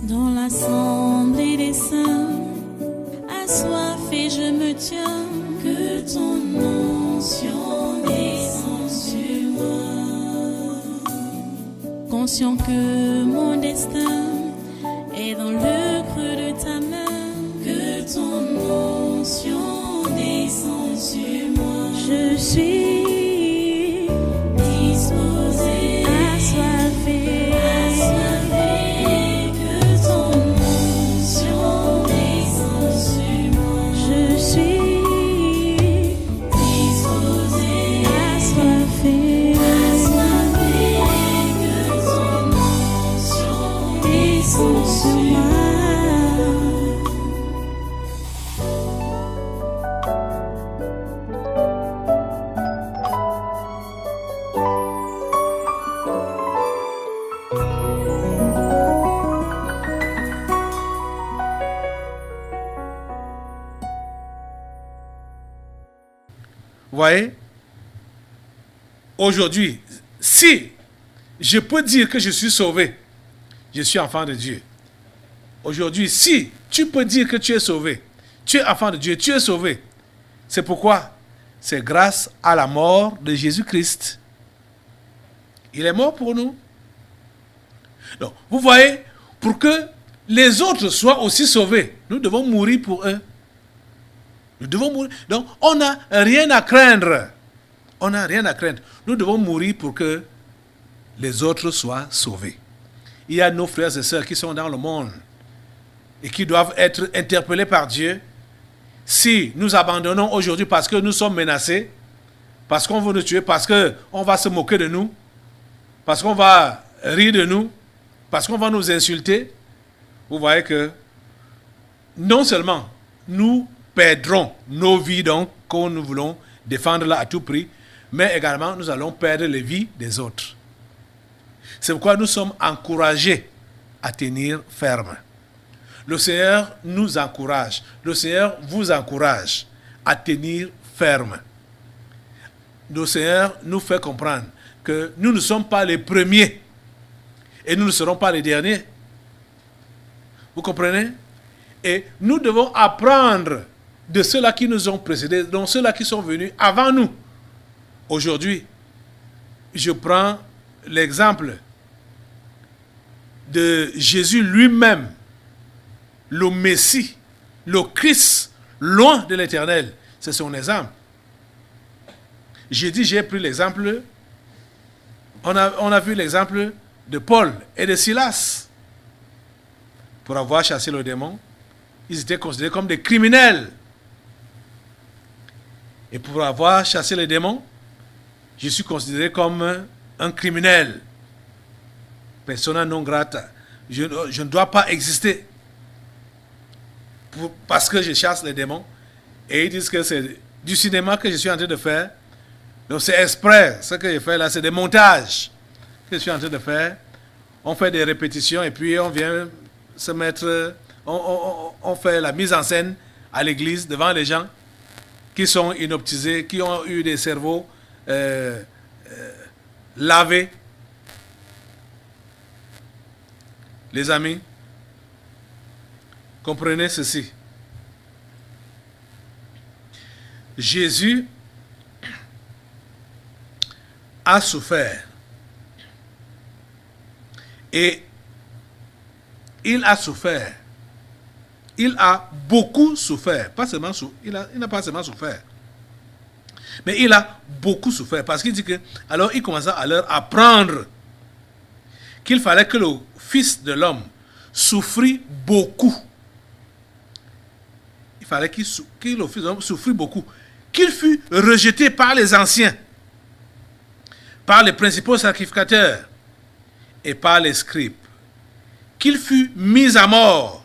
Dans l'assemblée des saints, assoiffé je me tiens, que ton onction descende sur moi. Conscient que mon destin est dans le creux de ta main, que ton onction descende sur moi. Je suis disposé, assoiffé, que ton onction descende sur moi. Je suis disposé, assoiffé, que ton onction descende sur moi. Vous voyez, aujourd'hui, si je peux dire que je suis sauvé, je suis enfant de Dieu. Aujourd'hui, si tu peux dire que tu es sauvé, tu es enfant de Dieu, tu es sauvé, c'est pourquoi? C'est grâce à la mort de Jésus-Christ. Il est mort pour nous. Donc, vous voyez, pour que les autres soient aussi sauvés, nous devons mourir pour eux. Nous devons mourir. Donc, on n'a rien à craindre. On n'a rien à craindre. Nous devons mourir pour que les autres soient sauvés. Il y a nos frères et sœurs qui sont dans le monde et qui doivent être interpellés par Dieu. Si nous abandonnons aujourd'hui parce que nous sommes menacés, parce qu'on veut nous tuer, parce qu'on va se moquer de nous, parce qu'on va rire de nous, parce qu'on va nous insulter, vous voyez que non seulement nous perdrons nos vies donc, que nous voulons défendre là à tout prix, mais également nous allons perdre les vies des autres. C'est pourquoi nous sommes encouragés à tenir ferme. Le Seigneur nous encourage, le Seigneur vous encourage à tenir ferme. Le Seigneur nous fait comprendre que nous ne sommes pas les premiers et nous ne serons pas les derniers. Vous comprenez? Et nous devons apprendre de ceux-là qui nous ont précédés, donc ceux-là qui sont venus avant nous. Aujourd'hui, je prends l'exemple de Jésus lui-même, le Messie, le Christ, loin de l'Éternel. C'est son exemple. J'ai pris l'exemple, on a vu l'exemple de Paul et de Silas. Pour avoir chassé le démon, ils étaient considérés comme des criminels. Et pour avoir chassé les démons, je suis considéré comme un criminel. Persona non grata. Je ne dois pas exister parce que je chasse les démons. Et ils disent que c'est du cinéma que je suis en train de faire. Donc c'est exprès. Ce que je fais là, c'est des montages que je suis en train de faire. On fait des répétitions et puis on vient se mettre... On fait la mise en scène à l'église devant les gens qui sont inoptisés, qui ont eu des cerveaux lavés. Les amis, comprenez ceci. Jésus a souffert. Et il a souffert. Il a beaucoup souffert. Pas seulement il n'a pas seulement souffert. Mais il a beaucoup souffert. Parce qu'il dit que, alors il commença à leur apprendre qu'il fallait que le Fils de l'homme souffrit beaucoup. Il fallait que le Fils de l'homme souffrit beaucoup. Qu'il fût rejeté par les anciens, par les principaux sacrificateurs et par les scribes. Qu'il fût mis à mort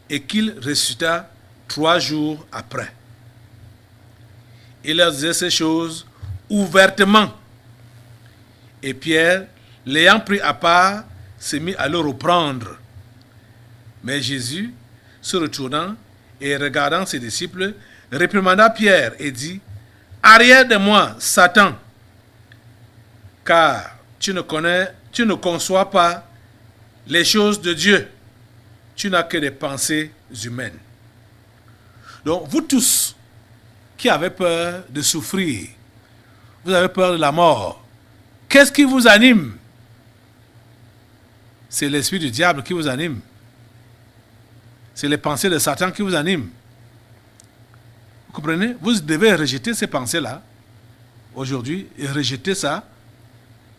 et qu'il ressuscita 3 jours après. Il leur disait ces choses ouvertement. Et Pierre, l'ayant pris à part, s'est mis à le reprendre. Mais Jésus, se retournant et regardant ses disciples, réprimanda Pierre et dit, « Arrière de moi, Satan, car tu ne conçois pas les choses de Dieu, tu n'as que des pensées humaines. Donc, vous tous qui avez peur de souffrir, vous avez peur de la mort, qu'est-ce qui vous anime? C'est l'esprit du diable qui vous anime. C'est les pensées de Satan qui vous animent. Vous comprenez? Vous devez rejeter ces pensées-là aujourd'hui et rejeter ça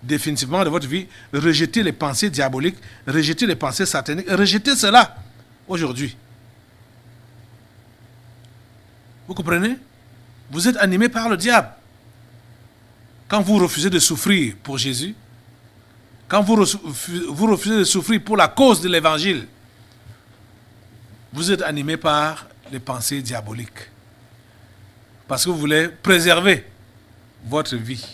définitivement de votre vie. Rejeter les pensées diaboliques, rejeter les pensées sataniques, rejeter cela aujourd'hui. Vous comprenez? Vous êtes animé par le diable. Quand vous refusez de souffrir pour Jésus, quand vous refusez de souffrir pour la cause de l'évangile, vous êtes animé par les pensées diaboliques. Parce que vous voulez préserver votre vie.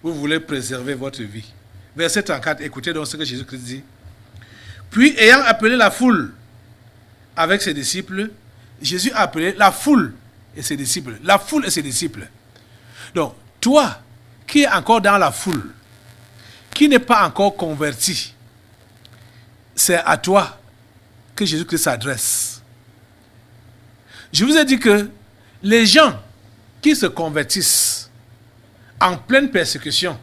Vous voulez préserver votre vie. Verset 34, écoutez donc ce que Jésus-Christ dit. Puis, ayant appelé la foule avec ses disciples, Jésus a appelé la foule et ses disciples. La foule et ses disciples. Donc, toi, qui es encore dans la foule, qui n'est pas encore converti, c'est à toi que Jésus-Christ s'adresse. Je vous ai dit que les gens qui se convertissent en pleine persécution,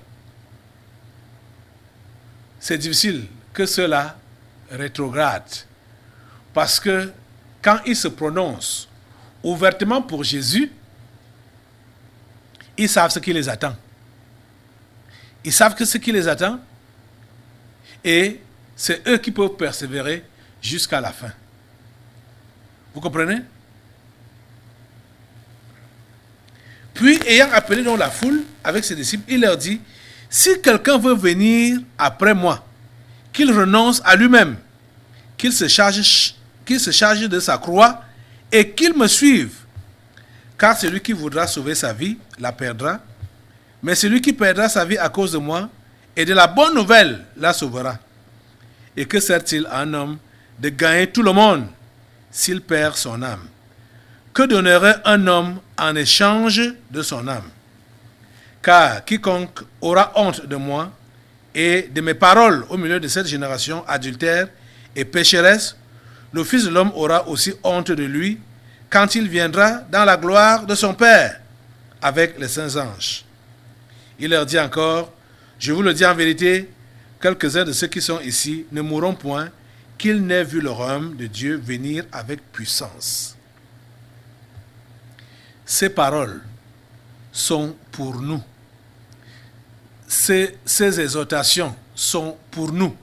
c'est difficile que ceux-là rétrogradent. Parce que quand ils se prononcent ouvertement pour Jésus, ils savent ce qui les attend. Ils savent que ce qui les attend, et c'est eux qui peuvent persévérer jusqu'à la fin. Vous comprenez? Puis, ayant appelé donc la foule avec ses disciples, il leur dit, si quelqu'un veut venir après moi, qu'il renonce à lui-même, qu'il se charge de sa croix et qu'il me suive. Car celui qui voudra sauver sa vie la perdra, mais celui qui perdra sa vie à cause de moi et de la bonne nouvelle la sauvera. Et que sert-il à un homme de gagner tout le monde s'il perd son âme? Que donnerait un homme en échange de son âme? Car quiconque aura honte de moi et de mes paroles au milieu de cette génération adultère et pécheresse, le Fils de l'homme aura aussi honte de lui quand il viendra dans la gloire de son Père avec les saints anges. Il leur dit encore, je vous le dis en vérité, quelques-uns de ceux qui sont ici ne mourront point qu'ils n'aient vu le royaume de Dieu venir avec puissance. Ces paroles sont pour nous. Ces exhortations sont pour nous.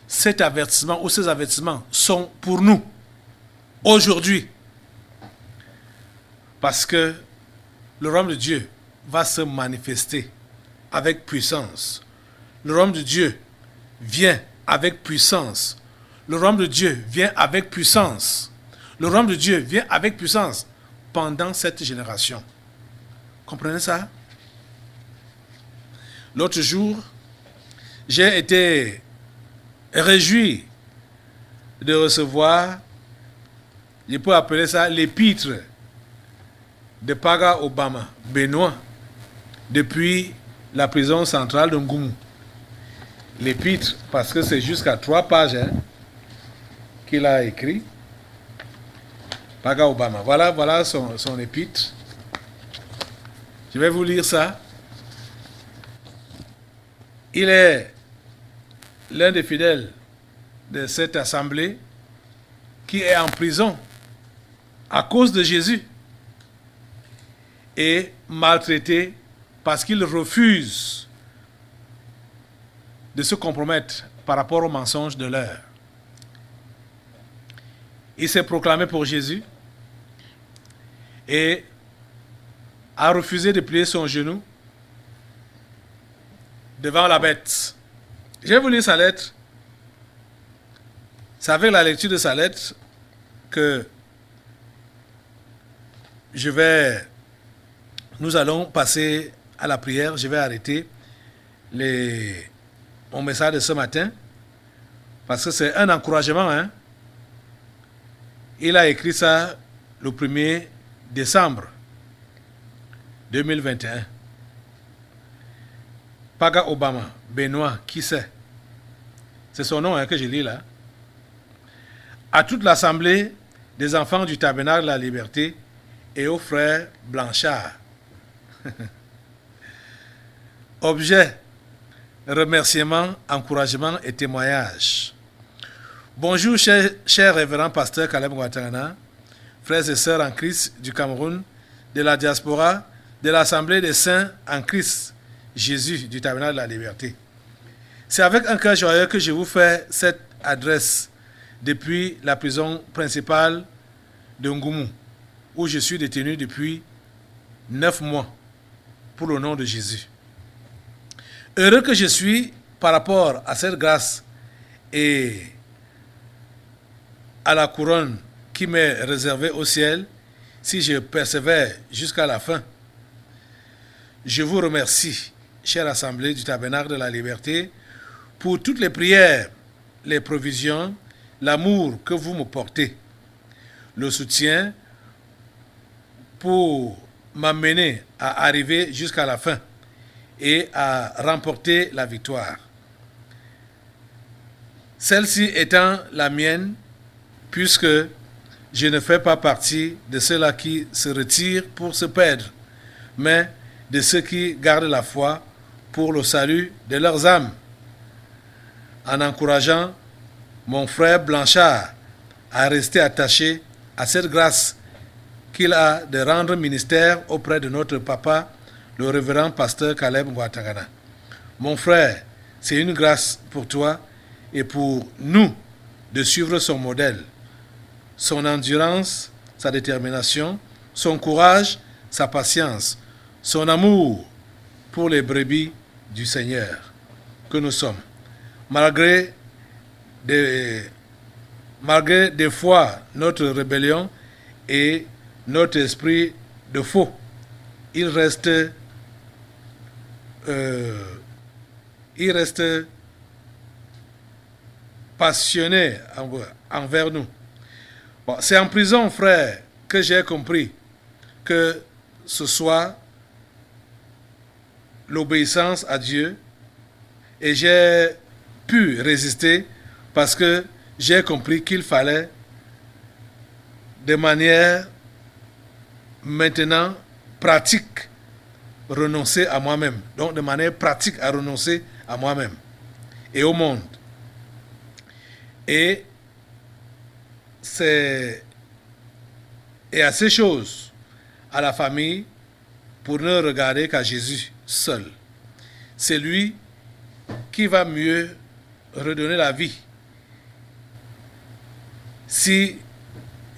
Cet avertissement ou ces avertissements sont pour nous aujourd'hui. Parce que le royaume de Dieu va se manifester avec puissance. Le royaume de Dieu vient avec puissance. Le royaume de Dieu vient avec puissance. Le royaume de Dieu vient avec puissance pendant cette génération. Comprenez ça? L'autre jour, j'ai été réjoui de recevoir, je peux appeler ça l'épître de Paga Obama, Benoît, depuis la prison centrale de Ngoumou. L'épître, parce que c'est jusqu'à 3 pages qu'il a écrit. Paga Obama. Voilà son épître. Je vais vous lire ça. Il est l'un des fidèles de cette assemblée qui est en prison à cause de Jésus et maltraité parce qu'il refuse de se compromettre par rapport au mensonge de l'heure. Il s'est proclamé pour Jésus et a refusé de plier son genou devant la bête. Je vais vous lire sa lettre. C'est avec la lecture de sa lettre que nous allons passer à la prière. Je vais arrêter mon message de ce matin parce que c'est un encouragement. Il a écrit ça le 1er décembre 2021. Paga Obama, Benoît, qui c'est? C'est son nom que je lis là. à toute l'assemblée des enfants du tabernacle de la liberté et aux frères Blanchard. Objet, remerciements, encouragements et témoignages. Bonjour, cher révérend pasteur Caleb Ouattara, frères et sœurs en Christ du Cameroun, de la diaspora, de l'Assemblée des saints en Christ, Jésus du tabernacle de la liberté. C'est avec un cœur joyeux que je vous fais cette adresse depuis la prison principale de Ngoumou, où je suis détenu depuis 9 mois, pour le nom de Jésus. Heureux que je suis par rapport à cette grâce et à la couronne qui m'est réservée au ciel, si je persévère jusqu'à la fin. Je vous remercie, chère Assemblée du Tabernacle de la Liberté, pour toutes les prières, les provisions, l'amour que vous me portez, le soutien pour m'amener à arriver jusqu'à la fin et à remporter la victoire. Celle-ci étant la mienne, puisque je ne fais pas partie de ceux-là qui se retirent pour se perdre, mais de ceux qui gardent la foi pour le salut de leurs âmes, en encourageant mon frère Blanchard à rester attaché à cette grâce qu'il a de rendre ministère auprès de notre papa, le révérend pasteur Caleb Ouattara. Mon frère, c'est une grâce pour toi et pour nous de suivre son modèle, son endurance, sa détermination, son courage, sa patience, son amour pour les brebis du Seigneur que nous sommes. Malgré des fois notre rébellion et notre esprit de faux, il reste passionné envers nous. Bon, c'est en prison, frère, que j'ai compris que ce soit l'obéissance à Dieu, et j'ai pu résister parce que j'ai compris qu'il fallait de manière maintenant pratique renoncer à moi-même. Donc de manière pratique à renoncer à moi-même et au monde. Et à ces choses, à la famille, pour ne regarder qu'à Jésus seul. C'est lui qui va mieux redonner la vie. Si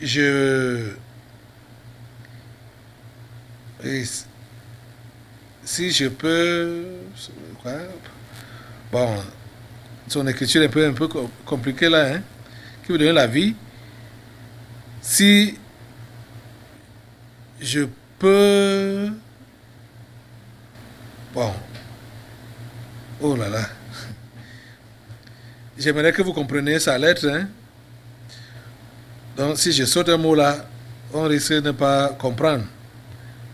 je peux... Bon, son écriture est un peu compliquée là, hein? Qui veut donner la vie. Si je peux... Bon. Oh là là. J'aimerais que vous compreniez sa lettre, hein? Donc, si je saute un mot là, on risque de ne pas comprendre.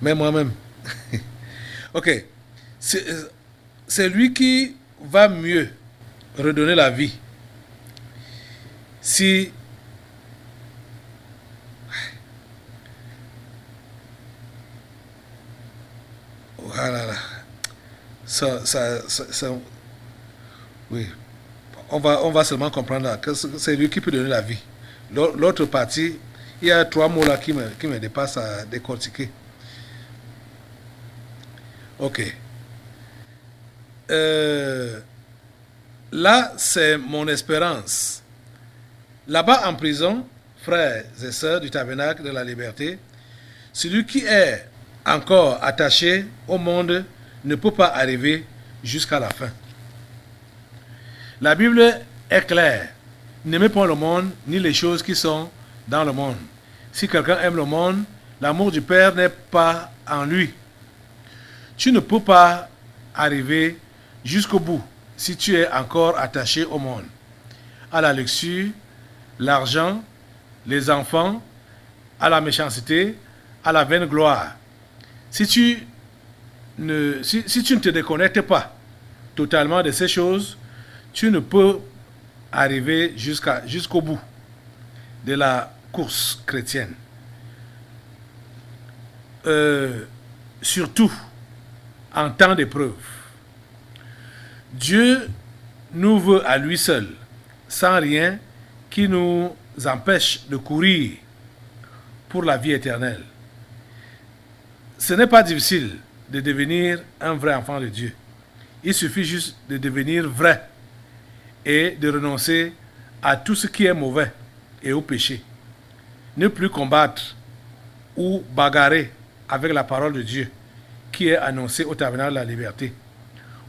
Même moi-même. Ok. C'est lui qui va mieux redonner la vie. Si... Voilà. Oui. On va seulement comprendre que c'est lui qui peut donner la vie. L'autre partie, il y a 3 mots là qui me dépassent à décortiquer. Ok. Là, c'est mon espérance. Là-bas en prison, frères et sœurs du tabernacle de la liberté, celui qui est encore attaché au monde ne peut pas arriver jusqu'à la fin. La Bible est claire. N'aimez pas le monde ni les choses qui sont dans le monde. Si quelqu'un aime le monde, l'amour du Père n'est pas en lui. Tu ne peux pas arriver jusqu'au bout si tu es encore attaché au monde, à la luxure, l'argent, les enfants, à la méchanceté, à la vaine gloire. Si tu ne te déconnectes pas totalement de ces choses, tu ne peux arriver jusqu'au bout. de la course chrétienne. Surtout en temps d'épreuve. Dieu nous veut à lui seul, sans rien qui nous empêche de courir pour la vie éternelle. Ce n'est pas difficile de devenir un vrai enfant de Dieu. Il suffit juste de devenir vrai et de renoncer à tout ce qui est mauvais et au péché. Ne plus combattre ou bagarrer avec la parole de Dieu qui est annoncée au tabernacle de la liberté.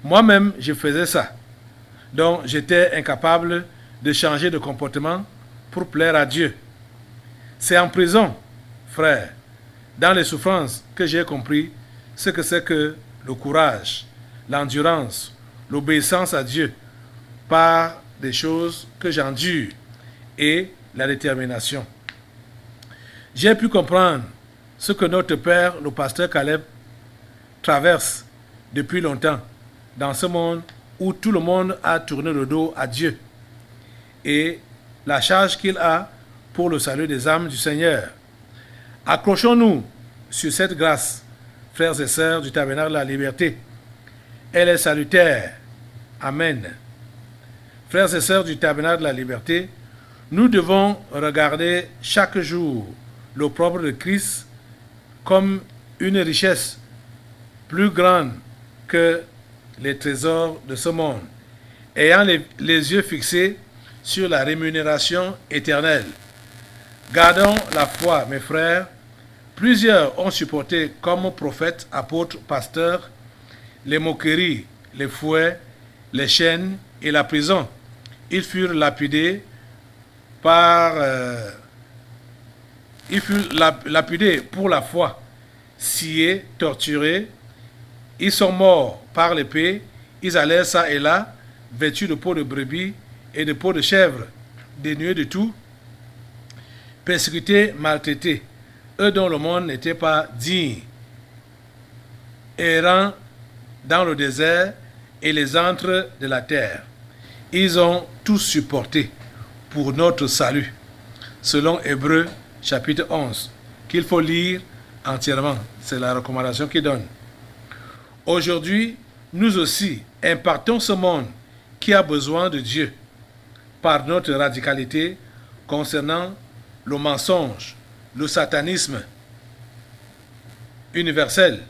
Moi-même, je faisais ça. Donc, j'étais incapable de changer de comportement pour plaire à Dieu. C'est en prison, frère, dans les souffrances, que j'ai compris ce que c'est que le courage, l'endurance, l'obéissance à Dieu par des choses que j'endure et la détermination. J'ai pu comprendre ce que notre père, le pasteur Caleb, traverse depuis longtemps dans ce monde où tout le monde a tourné le dos à Dieu et la charge qu'il a pour le salut des âmes du Seigneur. Accrochons-nous sur cette grâce, frères et sœurs du tabernacle de la liberté. Elle est salutaire. Amen. Frères et sœurs du tabernacle de la liberté, nous devons regarder chaque jour l'opprobre de Christ comme une richesse plus grande que les trésors de ce monde, ayant les yeux fixés sur la rémunération éternelle. Gardons la foi, mes frères. Plusieurs ont supporté comme prophètes, apôtres, pasteurs, les moqueries, les fouets, les chaînes et la prison. Ils furent lapidés pour la foi, sciés, torturés. Ils sont morts par l'épée. Ils allèrent ça et là, vêtus de peau de brebis et de peau de chèvre, dénués de tout, persécutés, maltraités, eux dont le monde n'était pas digne, errant dans le désert et les antres de la terre. Ils ont tous supporté pour notre salut, selon Hébreux chapitre 11, qu'il faut lire entièrement. C'est la recommandation qu'il donne. Aujourd'hui, nous aussi impactons ce monde qui a besoin de Dieu par notre radicalité concernant le mensonge, le satanisme universel,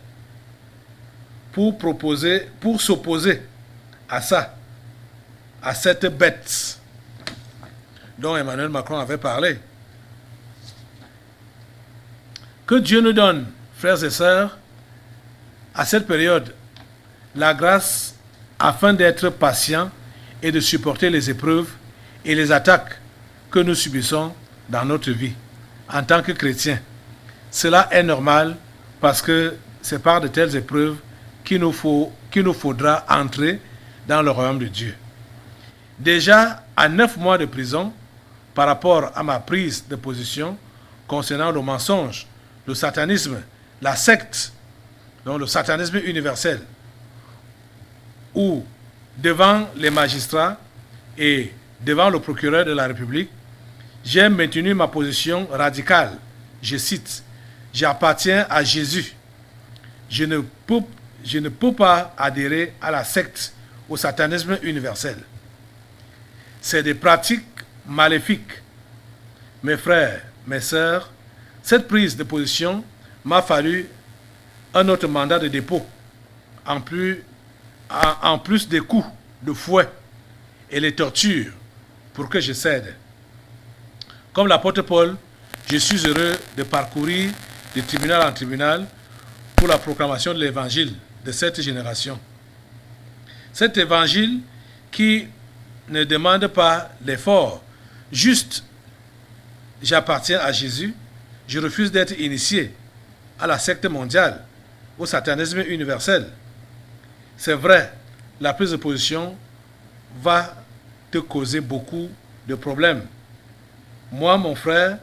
pour s'opposer à ça, à cette bête dont Emmanuel Macron avait parlé. Que Dieu nous donne, frères et sœurs, à cette période, la grâce afin d'être patients et de supporter les épreuves et les attaques que nous subissons dans notre vie en tant que chrétiens. Cela est normal parce que c'est par de telles épreuves qu'il nous faudra entrer dans le royaume de Dieu. Déjà, à 9 mois de prison, par rapport à ma prise de position concernant le mensonge, le satanisme, la secte, donc le satanisme universel, où devant les magistrats et devant le procureur de la République, j'ai maintenu ma position radicale. Je cite, « J'appartiens à Jésus. Je ne peux pas adhérer à la secte, au satanisme universel. C'est des pratiques maléfiques. » Mes frères, mes sœurs, cette prise de position m'a fallu un autre mandat de dépôt, en plus des coups de fouet et les tortures, pour que je cède. Comme l'apôtre Paul, je suis heureux de parcourir de tribunal en tribunal pour la proclamation de l'évangile de cette génération. Cet évangile qui ne demande pas l'effort, juste j'appartiens à Jésus, je refuse d'être initié à la secte mondiale, au satanisme universel. C'est vrai, la prise de position va te causer beaucoup de problèmes. Moi, mon frère,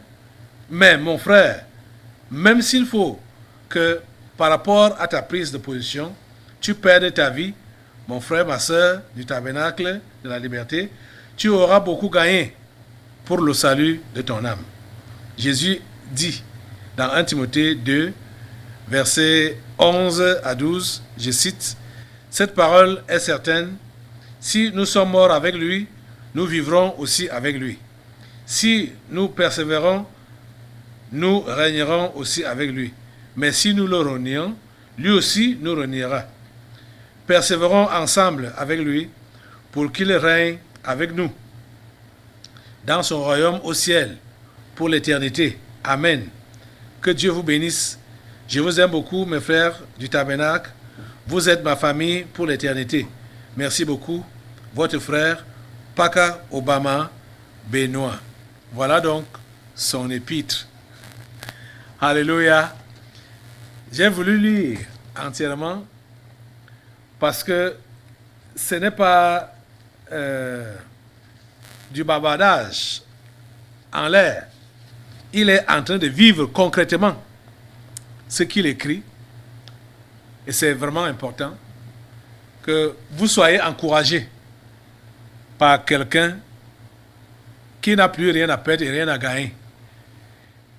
même s'il faut que par rapport à ta prise de position, tu perdes ta vie, mon frère, ma soeur du tabernacle de la liberté, tu auras beaucoup gagné pour le salut de ton âme. Jésus dit dans 1 Timothée 2, versets 11 à 12, je cite, « Cette parole est certaine, si nous sommes morts avec lui, nous vivrons aussi avec lui. Si nous persévérons, nous régnerons aussi avec lui. Mais si nous le renions, lui aussi nous reniera. Persévérons ensemble avec lui pour qu'il règne avec nous dans son royaume au ciel pour l'éternité. Amen. Que Dieu vous bénisse. Je vous aime beaucoup, mes frères du tabernacle. Vous êtes ma famille pour l'éternité. Merci beaucoup. Votre frère, Paka Obama Benoît. Voilà donc son épître. Alléluia. J'ai voulu lire entièrement parce que ce n'est pas du bavardage en l'air. Il est en train de vivre concrètement ce qu'il écrit. Et c'est vraiment important que vous soyez encouragés par quelqu'un qui n'a plus rien à perdre et rien à gagner.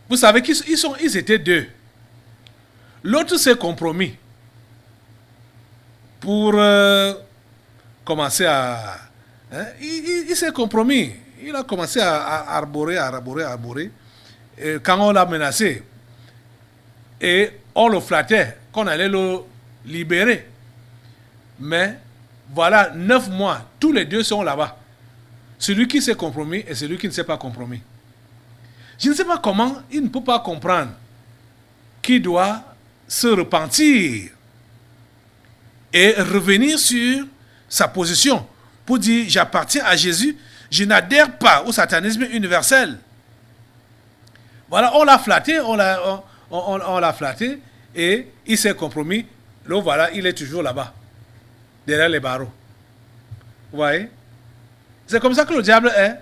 Vous savez qu'ils étaient deux. L'autre s'est compromis pour commencer à... il s'est compromis. Il a commencé à arborer. Et quand on l'a menacé, et on le flattait, qu'on allait le libérer. Mais voilà, 9 mois, tous les deux sont là-bas. Celui qui s'est compromis et celui qui ne s'est pas compromis. Je ne sais pas comment il ne peut pas comprendre qu'il doit se repentir et revenir sur sa position pour dire j'appartiens à Jésus, je n'adhère pas au satanisme universel. Voilà, on l'a flatté, on l'a flatté et il s'est compromis. Là, voilà, il est toujours là-bas, derrière les barreaux. Vous voyez? C'est comme ça que le diable est.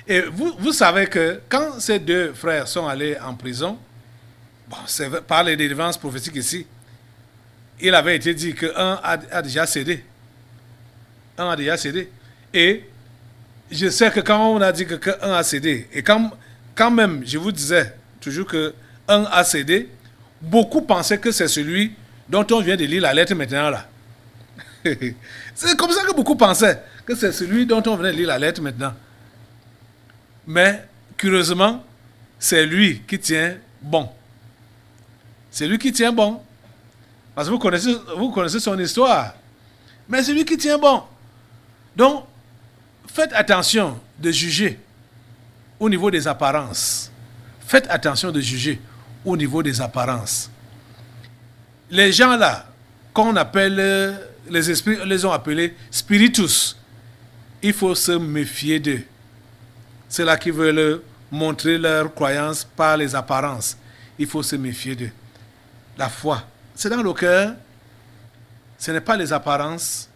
Et vous savez que quand ces deux frères sont allés en prison, bon, c'est par les délivrances prophétiques ici, il avait été dit qu'un a déjà cédé. Un a déjà cédé. Et je sais que quand on a dit qu'un a cédé, et quand même, je vous disais toujours qu'un a cédé, beaucoup pensaient que c'est celui dont on vient de lire la lettre maintenant là. C'est comme ça que beaucoup pensaient que c'est celui dont on venait de lire la lettre maintenant. Mais, curieusement, c'est lui qui tient bon. C'est lui qui tient bon. Parce que vous connaissez son histoire. Mais c'est lui qui tient bon. Donc, faites attention de juger au niveau des apparences. Faites attention de juger au niveau des apparences. Les gens là, qu'on appelle, les esprits les ont appelés spiritus. Il faut se méfier d'eux. C'est là qui veulent montrer leur croyance par les apparences. Il faut se méfier d'eux. La foi, c'est dans le cœur. Ce n'est pas les apparences.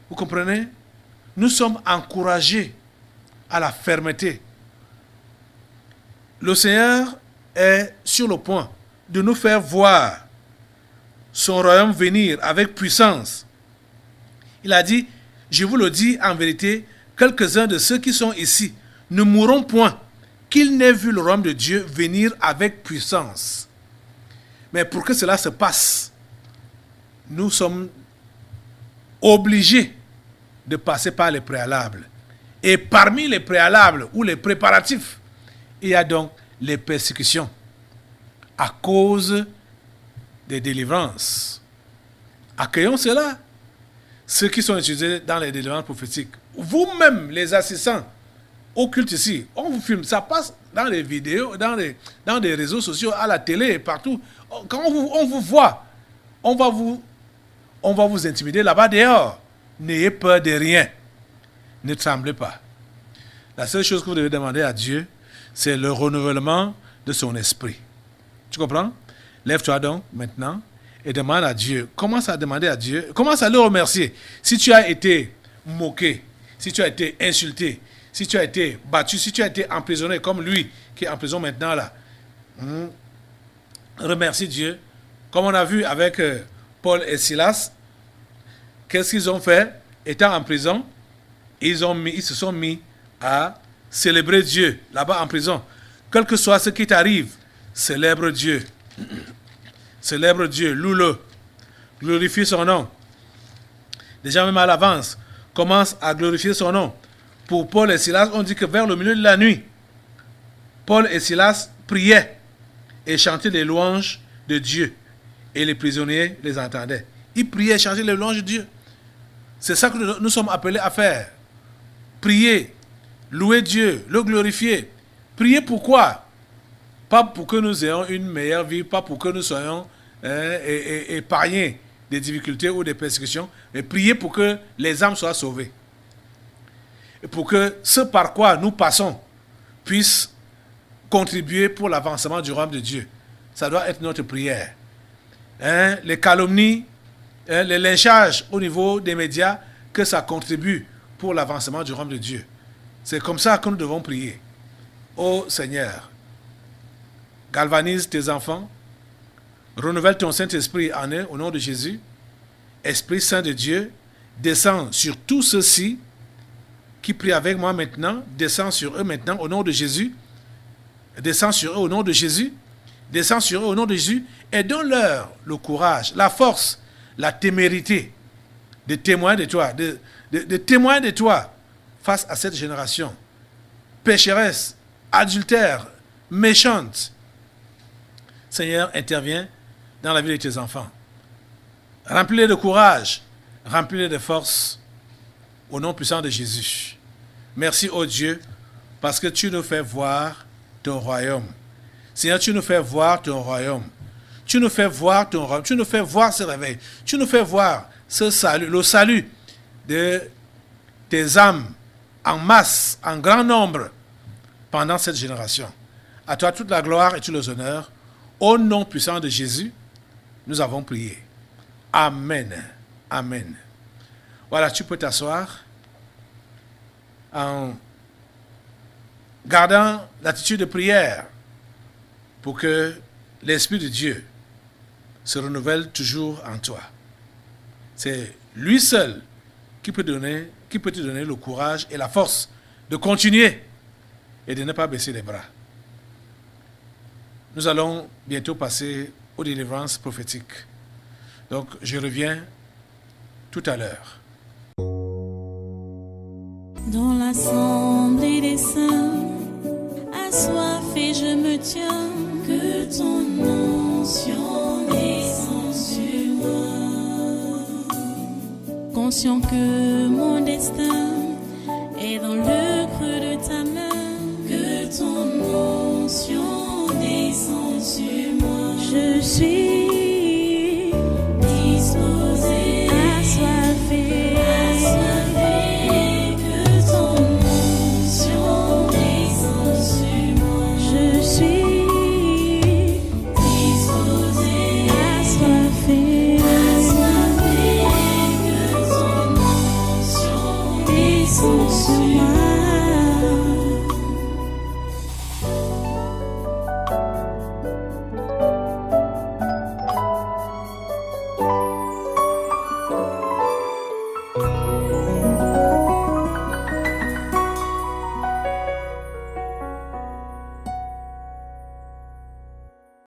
Vous comprenez? Nous sommes encouragés à la fermeté. Le Seigneur est sur le point de nous faire voir son royaume venir avec puissance. Il a dit, je vous le dis en vérité, quelques-uns de ceux qui sont ici ne mourront point, qu'ils n'aient vu le royaume de Dieu venir avec puissance. Mais pour que cela se passe, nous sommes obligés de passer par les préalables. Et parmi les préalables ou les préparatifs, il y a donc les persécutions à cause des délivrances. Accueillons cela. Ceux qui sont utilisés dans les délivrances prophétiques. Vous-même, les assistants au culte ici, on vous filme. Ça passe dans les vidéos, dans les réseaux sociaux, à la télé, partout. Quand on vous voit, on va vous intimider là-bas dehors. N'ayez peur de rien. Ne tremblez pas. La seule chose que vous devez demander à Dieu, c'est le renouvellement de son esprit. Tu comprends? Lève-toi donc maintenant et demande à Dieu. Commence à demander à Dieu. Commence à le remercier. Si tu as été moqué, si tu as été insulté, si tu as été battu, si tu as été emprisonné comme lui qui est en prison maintenant là, remercie Dieu. Comme on a vu avec Paul et Silas, qu'est-ce qu'ils ont fait? Étant en prison, ils se sont mis à célébrer Dieu là-bas en prison. Quel que soit ce qui t'arrive, célèbre Dieu. Célèbre Dieu, loue-le. Glorifie son nom. Déjà même à l'avance, commence à glorifier son nom. Pour Paul et Silas, on dit que vers le milieu de la nuit, Paul et Silas priaient et chantaient les louanges de Dieu. Et les prisonniers les entendaient. Ils priaient et chantaient les louanges de Dieu. C'est ça que nous sommes appelés à faire. Prier, louer Dieu, le glorifier. Prier pourquoi? Pas pour que nous ayons une meilleure vie, pas pour que nous soyons épargnés des difficultés ou des persécutions, mais prier pour que les âmes soient sauvées. Et pour que ce par quoi nous passons puisse contribuer pour l'avancement du royaume de Dieu. Ça doit être notre prière. Les calomnies, les lynchages au niveau des médias, que ça contribue pour l'avancement du royaume de Dieu. C'est comme ça que nous devons prier. Ô Seigneur, galvanise tes enfants, renouvelle ton Saint-Esprit en eux au nom de Jésus. Esprit Saint de Dieu, descends sur tous ceux-ci qui prient avec moi maintenant, descends sur eux maintenant au nom de Jésus. Descends sur eux au nom de Jésus. Descends sur eux au nom de Jésus et donne-leur le courage, la force, la témérité de témoins de toi, de témoins de toi face à cette génération pécheresse, adultère, méchante. Seigneur, interviens dans la vie de tes enfants. Remplis-les de courage, remplis-les de force au nom puissant de Jésus. Merci, ô Dieu, parce que tu nous fais voir ton royaume. Seigneur, tu nous fais voir ton royaume. Tu nous fais voir ton royaume. Tu nous fais voir ce réveil. Tu nous fais voir ce salut, le salut de tes âmes en masse, en grand nombre, pendant cette génération. À toi toute la gloire et tous les honneurs. Au nom puissant de Jésus, nous avons prié. Amen. Amen. Voilà, tu peux t'asseoir en gardant l'attitude de prière pour que l'Esprit de Dieu se renouvelle toujours en toi. C'est lui seul qui peut te donner le courage et la force de continuer et de ne pas baisser les bras. Nous allons bientôt passer aux délivrances prophétiques. Donc, je reviens tout à l'heure. Dans l'assemblée des saints, assoiffé je me tiens, que ton onction descende sur moi. Conscient que mon destin